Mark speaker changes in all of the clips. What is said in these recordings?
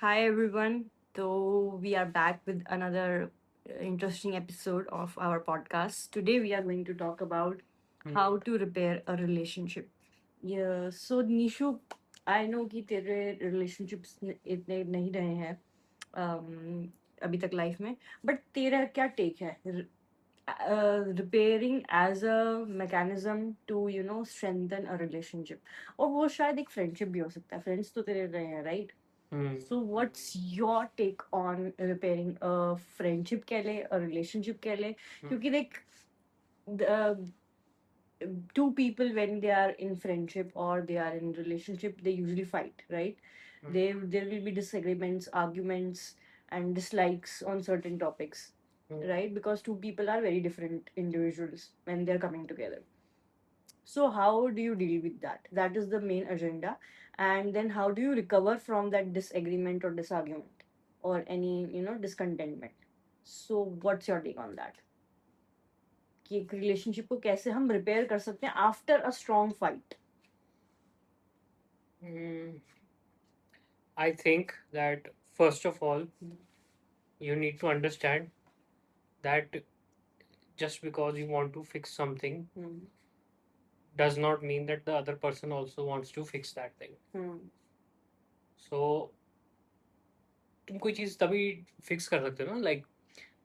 Speaker 1: Hi everyone. So we are back with another interesting episode of our podcast. Today we are going to talk about how to repair a relationship. Yeah. So Nishu, I know कि तेरे relationships इतने नहीं रहे हैं अभी तक life में, but तेरा क्या टेक है repairing as a mechanism to strengthen a relationship? और वो शायद एक फ्रेंडशिप भी हो सकता है. फ्रेंड्स तो तेरे रहे हैं, right? So what's your take on repairing a friendship कह ले, a relationship कह ले, क्योंकि देख the two people when they are in friendship or they are in relationship they usually fight, right? There will be disagreements, arguments, and dislikes on certain topics, right? Because two people are very different individuals when they're coming together. So how do you deal with that? That is the main agenda. And then how do you recover from that disagreement or disargument or any, discontentment? So what's your take on that? कि एक relationship को कैसे हम repair कर सकते हैं after a strong fight?
Speaker 2: I think that first of all, you need to understand that just because you want to fix something does not mean that the other person also wants to fix that thing. So तुम कोई चीज तभी fix कर सकते हो ना, like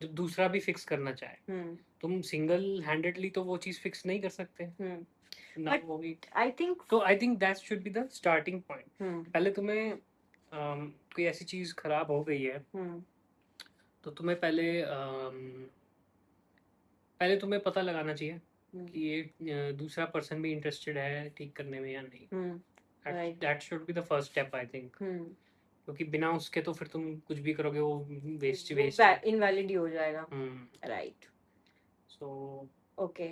Speaker 2: जब दूसरा भी फिक्स करना चाहे. तुम सिंगल हैंडेडली तो वो चीज फिक्स नहीं कर सकते ना
Speaker 1: But
Speaker 2: वो भी.
Speaker 1: I think
Speaker 2: तो I think that should be the starting point. पहले तुम्हें कोई ऐसी चीज खराब हो गई है तो तुम्हें पहले तुम्हें पता लगाना चाहिए कि ये दूसरा पर्सन भी इंटरेस्टेड है ठीक करने में या नहीं. That should be the first step I think. क्योंकि बिना उसके तो फिर तुम कुछ भी करोगे वो वेस्ट
Speaker 1: इनवैलिड हो जाएगा, राइट?
Speaker 2: सो
Speaker 1: ओके,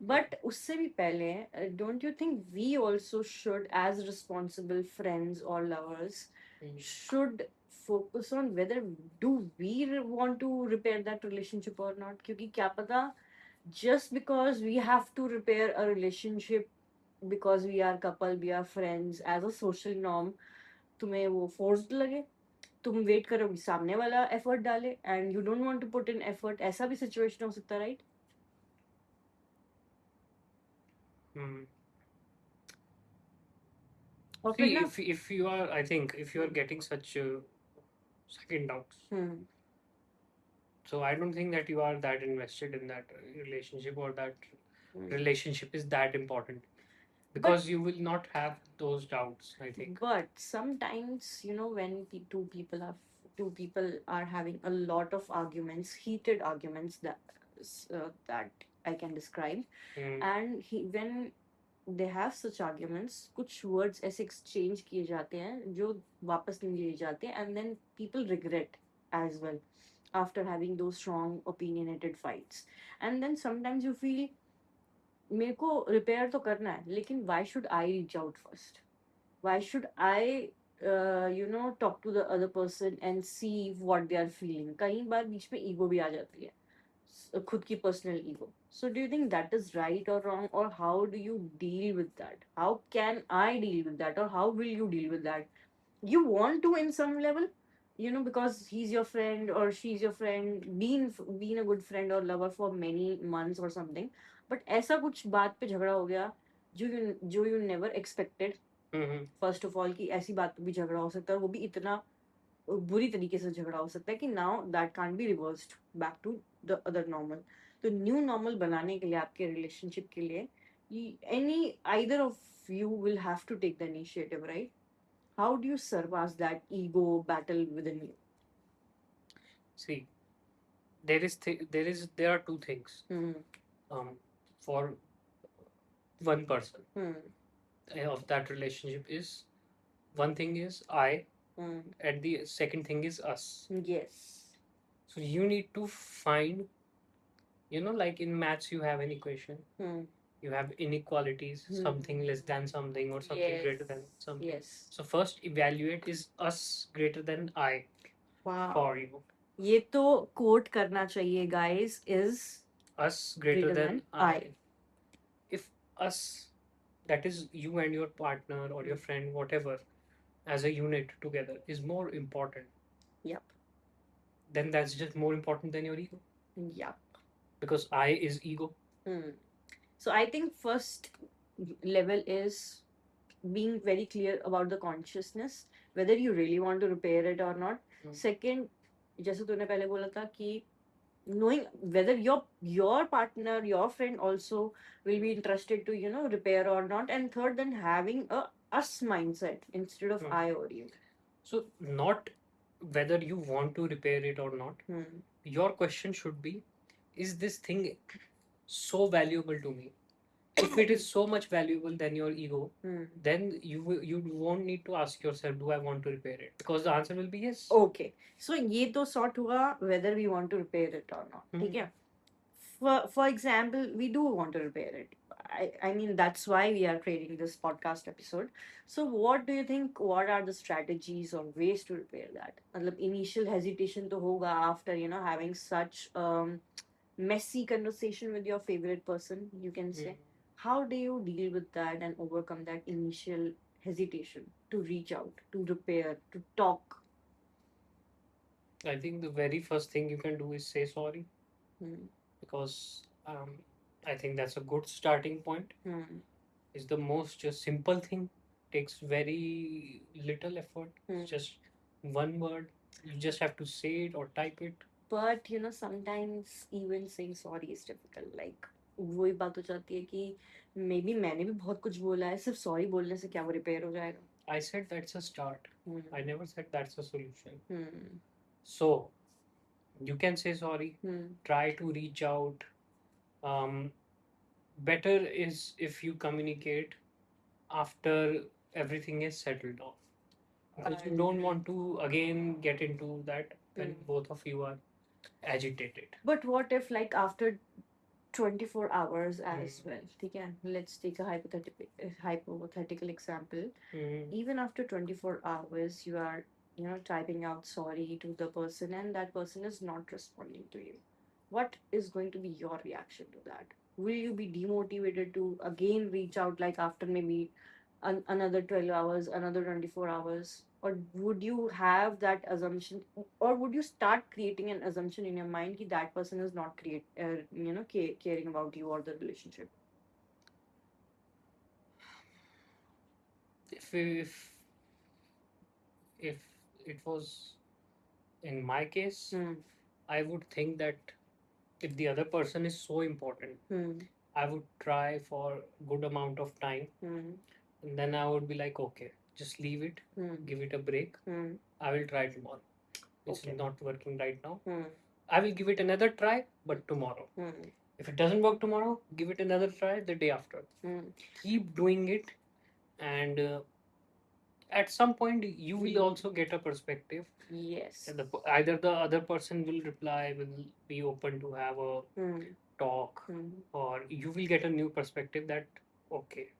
Speaker 1: बट उससे भी पहले don't you think we also should as responsible friends और lovers should focus on whether do we want to repair that relationship or not? क्योंकि क्या पता just because we have to repair a relationship because we are couple, we are friends as a social norm, तुम्हें वो forced लगे, तुम wait करो कि सामने वाला एफर्ट डाले and you don't want to put in effort. ऐसा भी सिचुएशन हो सकता है, राइट? और फिर
Speaker 2: see
Speaker 1: ना
Speaker 2: if you are, I think if you are getting such second doubts, so I don't think that you are that invested in that relationship, or that relationship is that important, because you will not have those doubts, I think.
Speaker 1: But sometimes, when two people are having a lot of arguments, heated arguments that I can describe, and when they have such arguments, कुछ words ऐसे exchange किए जाते हैं जो वापस नहीं लिए जाते, and then people regret as well after having those strong opinionated fights. And then sometimes you feel मेरे को रिपेयर तो करना है, लेकिन why should I reach out first? Why should I talk to the other person and see what they are feeling? कई बार बीच में ego भी आ जाती है, खुद की personal ego. So do you think that is right or wrong, or how do you deal with that? How can I deal with that, or how will you deal with that? You want to in some level, because he's your friend or she's your friend, being a good friend or lover for many months or something, but ऐसा कुछ बात पे झगड़ा हो गया जो you never expected. First of all कि ऐसी बात पे भी झगड़ा हो सकता है, और वो भी इतना बुरी तरीके से झगड़ा हो सकता है कि now that can't be reversed back to the other normal. तो न्यू नॉर्मल बनाने के लिए आपके रिलेशनशिप के लिए any either of you will have to take the initiative, right? How do you surpass that ego battle within you?
Speaker 2: See, there are two things for one person of that relationship. Is one thing is I, and the second thing is us.
Speaker 1: Yes.
Speaker 2: So you need to find, like in maths you have an equation, you have inequalities, something less than something or something greater than something.
Speaker 1: Yes.
Speaker 2: So first evaluate, is us greater than I
Speaker 1: Wow.
Speaker 2: for you?
Speaker 1: ये तो coat करना चाहिए guys, is
Speaker 2: Us greater than I. If us, that is you and your partner or your friend, whatever, as a unit together is more important,
Speaker 1: Yep.
Speaker 2: then that's just more important than your ego.
Speaker 1: Yep.
Speaker 2: Because I is ego.
Speaker 1: So I think first level is being very clear about the consciousness, whether you really want to repair it or not. Second, जैसे तूने पहले बोला था कि knowing whether your partner, your friend also will be interested to repair or not. And third, then having a us mindset instead of I or you.
Speaker 2: So not whether you want to repair it or not. Your question should be, is this thing so valuable to me? If it is so much valuable than your ego, then you won't need to ask yourself, do I want to repair it? Because the answer will be yes.
Speaker 1: Okay, so ये तो sort हुआ whether we want to repair it or not. ठीक है? For example, we do want to repair it. I mean, that's why we are creating this podcast episode. So what do you think, what are the strategies or ways to repair that? मतलब initial hesitation तो होगा after having such messy conversation with your favorite person, you can say. How do you deal with that and overcome that initial hesitation to reach out, to repair, to talk?
Speaker 2: I think the very first thing you can do is say sorry. Because I think that's a good starting point. It's the most just simple thing, takes very little effort. It's just one word. You just have to say it or type it.
Speaker 1: But sometimes even saying sorry is difficult. Like वही बात हो जाती है कि may be मैंने भी बहुत कुछ बोला है, सिर्फ सॉरी बोलने से क्या वो रिपेयर हो जाएगा?
Speaker 2: I said that's a start. I never said that's a solution. So you can say sorry. Try to reach out. Better is if you communicate after everything is settled down. Because you don't want to again get into that when both of you are agitated.
Speaker 1: But what if, like, after 24 hours as well? ठीक है? Let's take a hypothetical example. Even after 24 hours, you are, typing out sorry to the person, and that person is not responding to you. What is going to be your reaction to that? Will you be demotivated to again reach out, like after maybe another 12 hours, another 24 hours? Or would you have that assumption, or would you start creating an assumption in your mind that that person is not caring about you or the relationship?
Speaker 2: If it was in my case, I would think that if the other person is so important, I would try for good amount of time, and then I would be like, okay, just leave it, give it a break. I will try tomorrow. It's
Speaker 1: Okay.
Speaker 2: not working right now. I will give it another try, but tomorrow. If it doesn't work tomorrow, give it another try the day after. Keep doing it, and at some point you will also get a perspective.
Speaker 1: Yes.
Speaker 2: And either the other person will reply, will be open to have a talk, or you will get a new perspective that okay,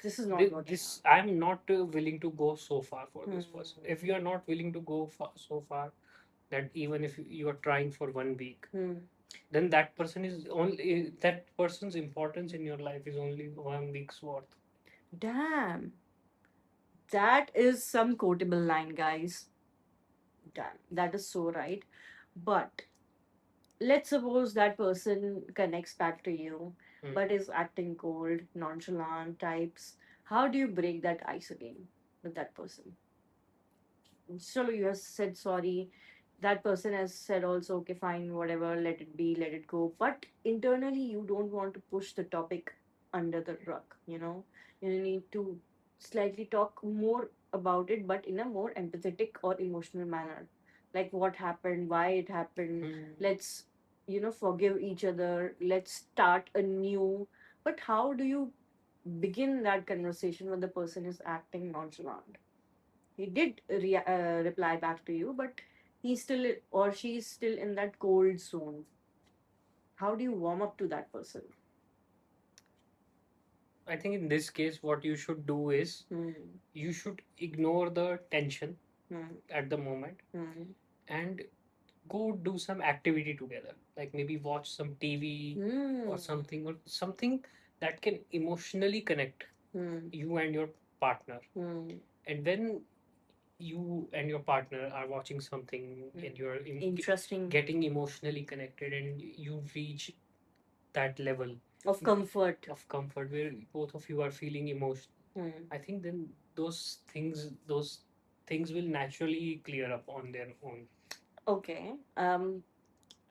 Speaker 1: This is not
Speaker 2: thi-
Speaker 1: working
Speaker 2: this I'm not willing to go so far for this person. If you are not willing to go so far, that even if you are trying for 1 week, then that person's importance in your life is only 1 week's worth.
Speaker 1: Damn. That is some quotable line, guys. Damn. That is so right. But let's suppose that person connects back to you, but is acting cold, nonchalant types. How do you break that ice again with that person? So you have said sorry. That person has said also, okay, fine, whatever, let it be, let it go. But internally, you don't want to push the topic under the rug, You need to slightly talk more about it, but in a more empathetic or emotional manner. Like what happened, why it happened. Let's, forgive each other. Let's start anew. But how do you begin that conversation when the person is acting nonchalant? He did reply back to you, but he's still or she's still in that cold zone. How do you warm up to that person?
Speaker 2: I think in this case, what you should do is you should ignore the tension at the moment and go do some activity together. Like maybe watch some TV or something that can emotionally connect you and your partner. And when you and your partner are watching something and you're
Speaker 1: Interesting.
Speaker 2: getting emotionally connected, and you reach that level
Speaker 1: Of comfort.
Speaker 2: where both of you are feeling emotion. I think then those things will naturally clear up on their own.
Speaker 1: Okay.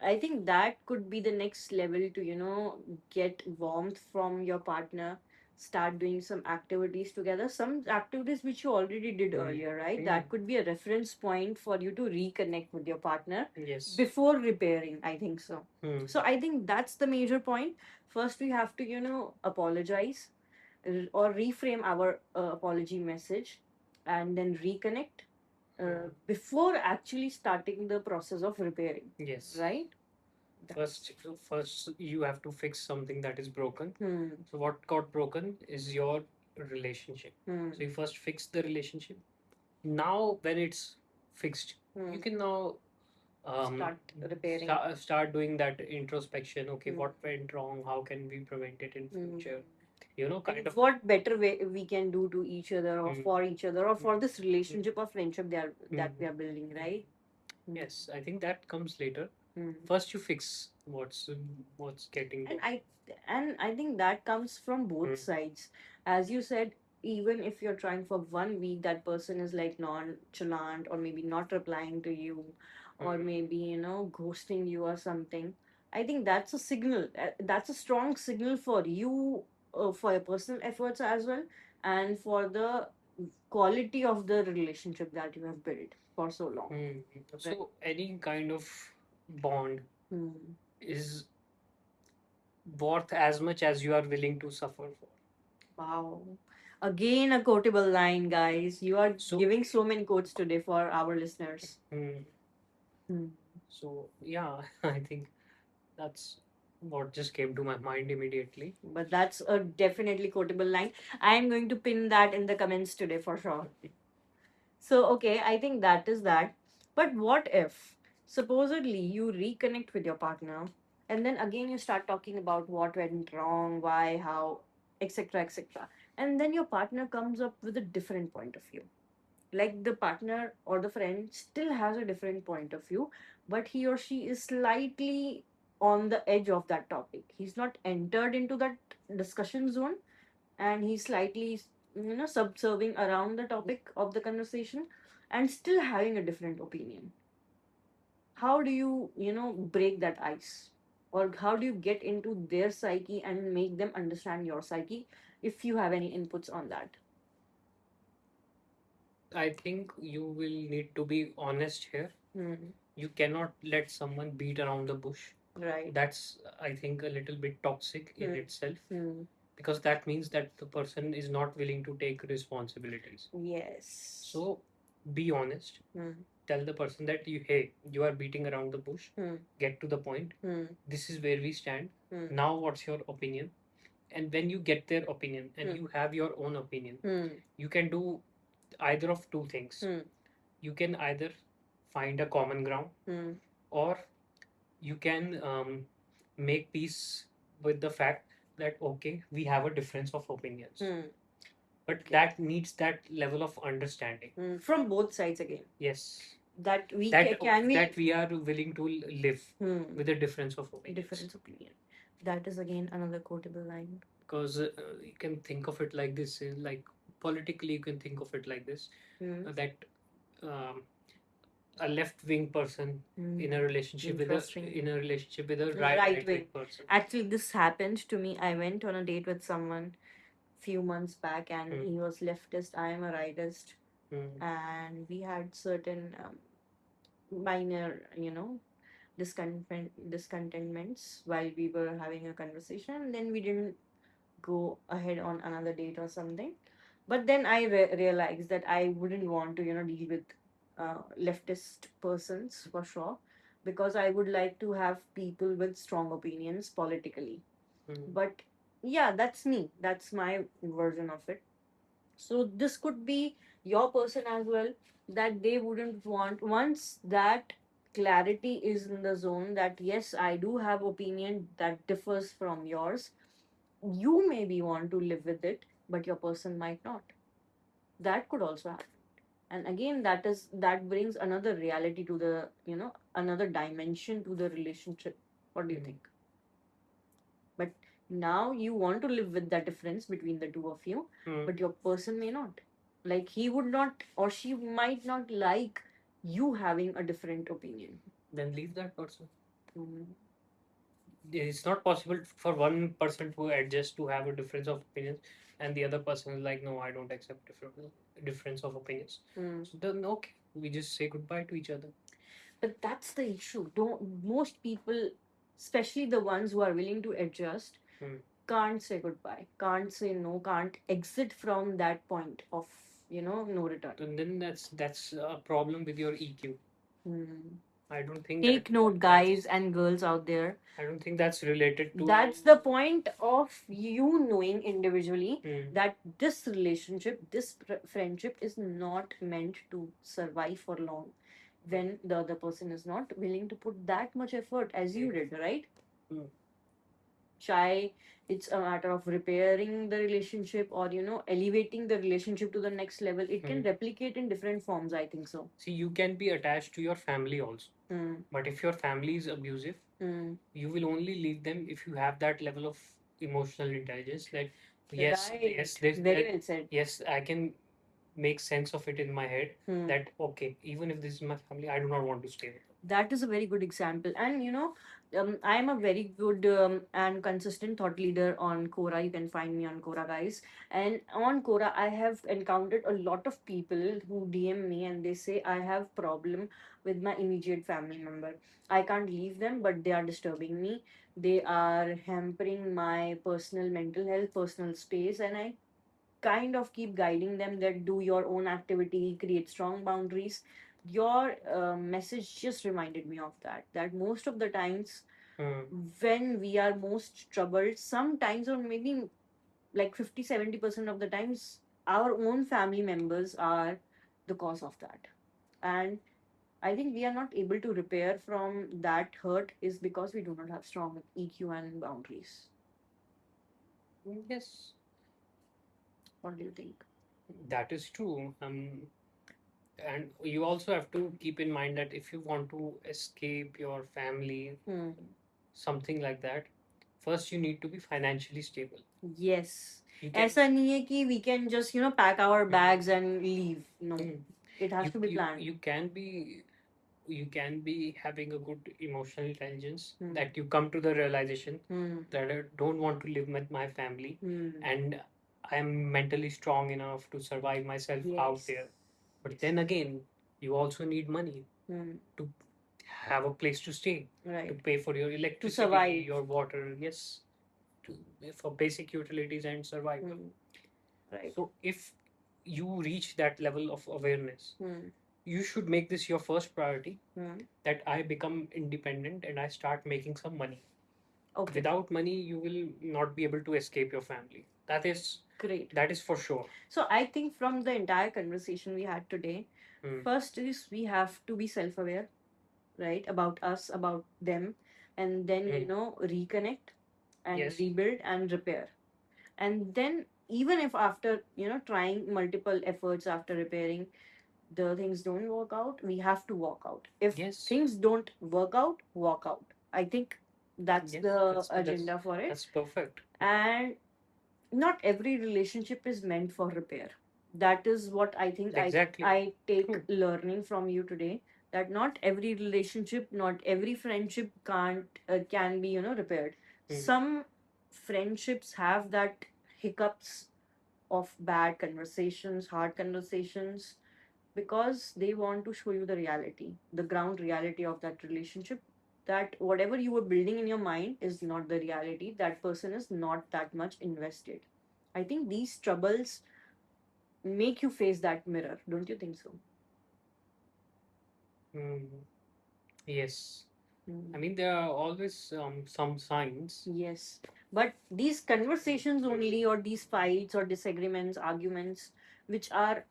Speaker 1: I think that could be the next level to, get warmth from your partner, start doing some activities together, some activities which you already did earlier, right? That could be a reference point for you to reconnect with your partner.
Speaker 2: Yes.
Speaker 1: Before repairing, I think so. So I think that's the major point. First, we have to, apologize or reframe our apology message and then reconnect before actually starting the process of repairing.
Speaker 2: Yes.
Speaker 1: Right?
Speaker 2: First you have to fix something that is broken. So what got broken is your relationship. So you first fix the relationship. Now when it's fixed, you can now
Speaker 1: Start repairing.
Speaker 2: start doing that introspection. Okay, what went wrong? How can we prevent it in future? Kind of
Speaker 1: what better way we can do to each other or for each other or for this relationship or friendship that we are building, right?
Speaker 2: Yes, I think that comes later. First, you fix what's getting
Speaker 1: and
Speaker 2: broken.
Speaker 1: I think that comes from both sides. As you said, even if you're trying for 1 week, that person is like nonchalant or maybe not replying to you, or maybe ghosting you or something. I think that's a signal. That's a strong signal for you, for your personal efforts as well, and for the quality of the relationship that you have built for so long.
Speaker 2: So any kind of bond
Speaker 1: Hmm.
Speaker 2: is worth as much as you are willing to suffer for.
Speaker 1: Wow. Again, a quotable line, guys. You are giving so many quotes today for our listeners. Hmm.
Speaker 2: So yeah, I think that's what just came to my mind immediately.
Speaker 1: But that's a definitely quotable line. I am going to pin that in the comments today for sure. So, okay, I think that is that. But what if, supposedly, you reconnect with your partner and then again you start talking about what went wrong, why, how, etc., etc. And then your partner comes up with a different point of view. Like the partner or the friend still has a different point of view, but he or she is slightly on the edge of that topic. He's not entered into that discussion zone, and he's slightly subserving around the topic of the conversation and still having a different opinion. How do you break that ice, or how do you get into their psyche and make them understand your psyche, if you have any inputs on that?
Speaker 2: I think you will need to be honest here. You cannot let someone beat around the bush.
Speaker 1: Right.
Speaker 2: That's, I think, a little bit toxic in itself, because that means that the person is not willing to take responsibilities.
Speaker 1: Yes.
Speaker 2: So be honest. Tell the person that hey, you are beating around the bush. Get to the point. This is where we stand. Now, what's your opinion? And when you get their opinion and you have your own opinion, you can do either of two things. You can either find a common ground, or you can make peace with the fact that okay, we have a difference of opinions, but that needs that level of understanding.
Speaker 1: From both sides again.
Speaker 2: Yes,
Speaker 1: That we
Speaker 2: that we are willing to live with a difference of opinions.
Speaker 1: difference opinion. That is again another quotable line.
Speaker 2: Because you can think of it like this, like politically you can think of it like this, that um, a left wing person in a relationship with a right wing person.
Speaker 1: Actually, this happened to me. I went on a date with someone few months back, and he was leftist. I am a rightist, and we had certain minor, discontentments while we were having a conversation. And then we didn't go ahead on another date or something. But then I realized that I wouldn't want to, deal with leftist persons for sure, because I would like to have people with strong opinions politically. But yeah, that's me. That's my version of it. So this could be your person as well, that they wouldn't want, once that clarity is in the zone, that yes, I do have opinion that differs from yours, you maybe want to live with it, but your person might not. That could also happen. And again, that brings another reality to the, another dimension to the relationship. What do you think? But now you want to live with that difference between the two of you, but your person may not. Like, he would not, or she might not like you having a different opinion.
Speaker 2: Then leave that person.
Speaker 1: Mm.
Speaker 2: It's not possible for one person to adjust to have a difference of opinions, and the other person is like, no, I don't accept difference of opinions. So then, okay, we just say goodbye to each other.
Speaker 1: But that's the issue. Don't Most people, especially the ones who are willing to adjust, can't say goodbye, can't say no, can't exit from that point of, no return.
Speaker 2: And then that's a problem with your EQ. I don't think
Speaker 1: Take note, guys and girls out there.
Speaker 2: I don't think that's related to.
Speaker 1: That's the point of you knowing individually that this relationship, this friendship is not meant to survive for long when the other person is not willing to put that much effort as you did, right? Chai, it's a matter of repairing the relationship, or elevating the relationship to the next level. It can replicate in different forms, I think so.
Speaker 2: See, you can be attached to your family also. But if your family is abusive, you will only leave them if you have that level of emotional intelligence. Like, yes,
Speaker 1: Right.
Speaker 2: yes,
Speaker 1: Very well said.
Speaker 2: yes, I can make sense of it in my head that okay, even if this is my family, I do not want to stay with them.
Speaker 1: That is a very good example. And I am a very good and consistent thought leader on Quora. You can find me on Quora, guys. And on Quora, I have encountered a lot of people who DM me and they say, I have problem with my immediate family member. I can't leave them, but they are disturbing me. They are hampering my personal mental health, personal space, and I kind of keep guiding them that do your own activity, create strong boundaries. Your message just reminded me of that most of the times when we are most troubled, sometimes, or maybe like 50-70% of the times, our own family members are the cause of that. And I think we are not able to repair from that hurt is because we do not have strong EQ and boundaries.
Speaker 2: Yes.
Speaker 1: What do you think?
Speaker 2: That is true. And you also have to keep in mind that if you want to escape your family, something like that, first you need to be financially stable.
Speaker 1: Yes.
Speaker 2: You can,
Speaker 1: ऐसा नहीं है कि we can just pack our bags and leave. No, it has to be planned.
Speaker 2: You can be having a good emotional intelligence that you come to the realization that I don't want to live with my family and I am mentally strong enough to survive myself out
Speaker 1: Yes.
Speaker 2: there. But then again, you also need money to have a place to stay, to
Speaker 1: Right.
Speaker 2: pay for your electricity,
Speaker 1: survive.
Speaker 2: your water, yes, to, for basic utilities and survival.
Speaker 1: Right.
Speaker 2: So if you reach that level of awareness, you should make this your first priority, that I become independent and I start making some money.
Speaker 1: Okay.
Speaker 2: Without money, you will not be able to escape your family.
Speaker 1: Great.
Speaker 2: That is for sure.
Speaker 1: So I think from the entire conversation we had today, first is we have to be self-aware, right, about us, about them, and then reconnect and
Speaker 2: Yes.
Speaker 1: rebuild and repair. And then even if after trying multiple efforts after repairing, the things don't work out, we have to walk out. If
Speaker 2: Yes.
Speaker 1: things don't work out, walk out. I think that's
Speaker 2: Yes,
Speaker 1: the agenda for it.
Speaker 2: That's perfect.
Speaker 1: And not every relationship is meant for repair. That is what I think.
Speaker 2: Exactly.
Speaker 1: I take learning from you today, that not every relationship, not every friendship can be repaired. Some friendships have that hiccups of bad conversations, hard conversations, because they want to show you the reality, the ground reality of that relationship, that whatever you were building in your mind is not the reality. That person is not that much invested. I think these troubles make you face that mirror. Don't you think so?
Speaker 2: Yes. I mean, there are always some signs.
Speaker 1: Yes. But these conversations only, or these fights or disagreements, arguments, which are,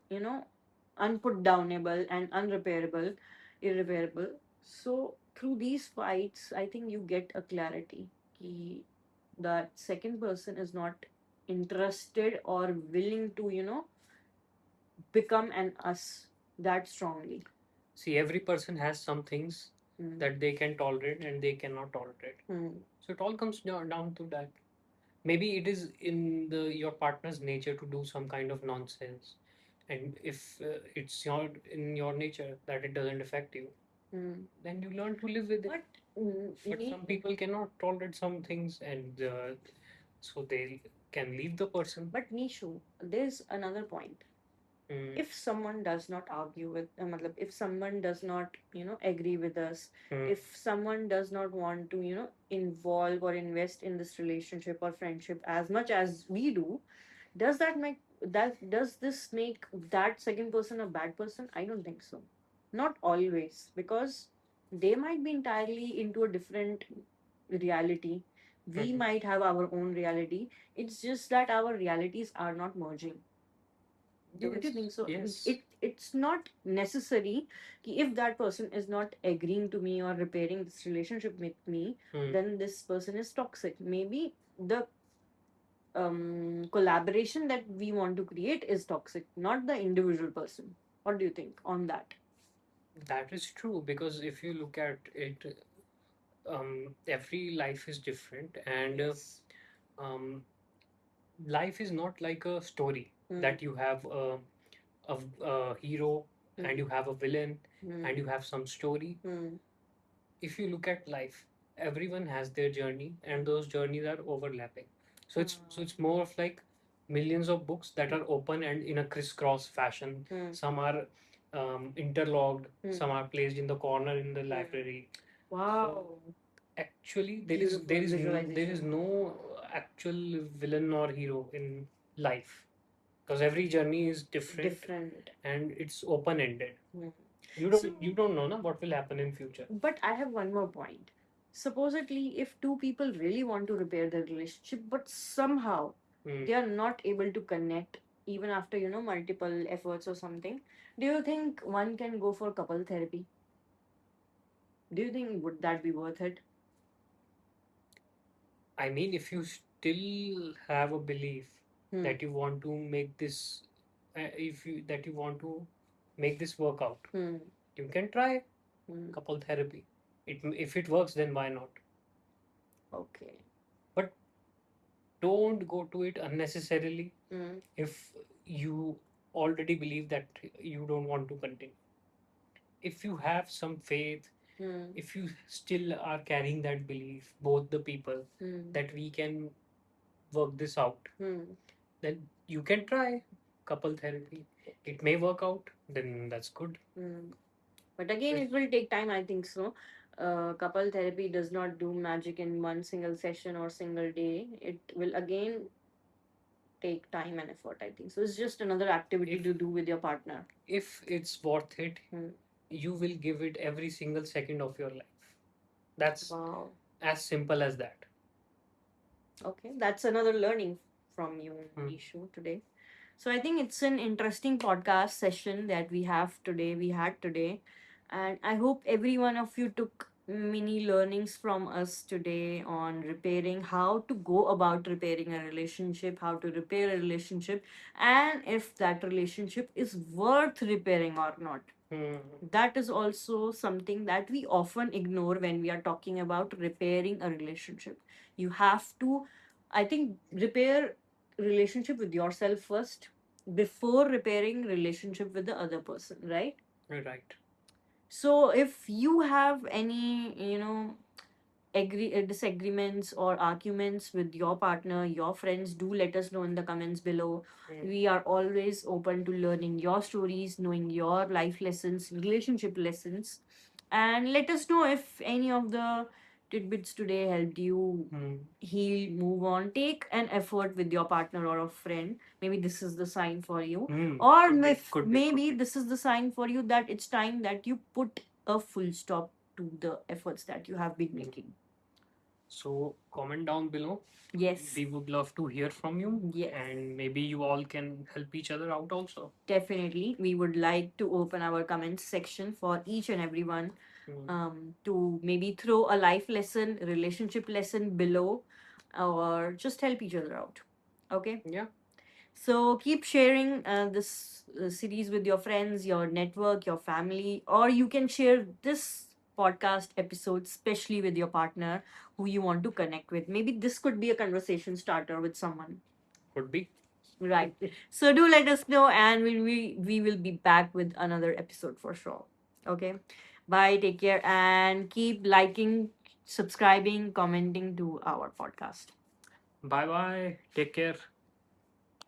Speaker 1: unput downable and unrepairable, irreparable. So through these fights, I think you get a clarity. Ki that second person is not interested or willing to, become an us. that strongly.
Speaker 2: See, every person has some things that they can tolerate and they cannot tolerate. So it all comes down to that. Maybe it is in your partner's nature to do some kind of nonsense, and if it's in your nature that it doesn't affect you, then you learn to live with it. But some people cannot tolerate some things, and so they can leave the person.
Speaker 1: But Nishu, there's another point. If someone does not argue with, if someone does not, agree with us, if someone does not want to, involve or invest in this relationship or friendship as much as we do, does this make that second person a bad person? I don't think so. Not always, because they might be entirely into a different reality. We might have our own reality. It's just that our realities are not merging. Don't you think so?
Speaker 2: Yes.
Speaker 1: It's not necessary if that person is not agreeing to me or repairing this relationship with me, then this person is toxic. Maybe the collaboration that we want to create is toxic, not the individual person. What do you think on that?
Speaker 2: That is true, because if you look at it, every life is different, and life is not like a story that you have a hero and you have a villain and you have some story. If you look at life, everyone has their journey, and those journeys are overlapping. So it's more of like millions of books that are open and in a crisscross fashion. Some are interlocked, some are placed in the corner in the library.
Speaker 1: Wow.
Speaker 2: So actually, there is no actual villain or hero in life, because every journey is different and it's open ended. You don't know what will happen in future.
Speaker 1: But I have one more point. Supposedly, if two people really want to repair their relationship, but somehow they are not able to connect, even after multiple efforts or something, do you think one can go for couple therapy? Do you think would that be worth it?
Speaker 2: I mean, if you still have a belief that you want to make this, if you that you want to make this work out, you can try couple therapy. If it works, then why not?
Speaker 1: Okay.
Speaker 2: But don't go to it unnecessarily if you already believe that you don't want to continue. If you have some faith, if you still are carrying that belief, both the people, that we can work this out, then you can try couple therapy. It may work out, then that's good.
Speaker 1: But again, it will take time, I think so. Couple therapy does not do magic in one single session or single day. It will again take time and effort, I think. So it's just another activity to do with your partner.
Speaker 2: If it's worth it, you will give it every single second of your life. That's
Speaker 1: Wow.
Speaker 2: as simple as that.
Speaker 1: Okay, that's another learning from you, Ishu, today. So I think it's an interesting podcast session that we had today. And I hope every one of you took mini learnings from us today on repairing, how to go about repairing a relationship, how to repair a relationship, and if that relationship is worth repairing or not. That is also something that we often ignore when we are talking about repairing a relationship. You have to, I think, repair relationship with yourself first before repairing relationship with the other person, right?
Speaker 2: Right.
Speaker 1: So if you have any disagreements or arguments with your partner, your friends, do let us know in the comments below. We are always open to learning your stories, knowing your life lessons, relationship lessons, and let us know if any of the tidbits today helped you heal, move on, take an effort with your partner or a friend. Maybe this is the sign for you, or maybe this is the sign for you that it's time that you put a full stop to the efforts that you have been making.
Speaker 2: So comment down below.
Speaker 1: Yes.
Speaker 2: We would love to hear from you.
Speaker 1: Yes.
Speaker 2: And maybe you all can help each other out also.
Speaker 1: Definitely. We would like to open our comments section for each and everyone to maybe throw a life lesson, relationship lesson below, or just help each other out. Okay?
Speaker 2: Yeah.
Speaker 1: So keep sharing this series with your friends, your network, your family, or you can share this podcast episode especially with your partner who you want to connect with. Maybe this could be a conversation starter with someone.
Speaker 2: Could be.
Speaker 1: Right. So do let us know, and we will be back with another episode for sure. Okay. Bye. Take care, and keep liking, subscribing, commenting to our podcast.
Speaker 2: Bye bye. Take care.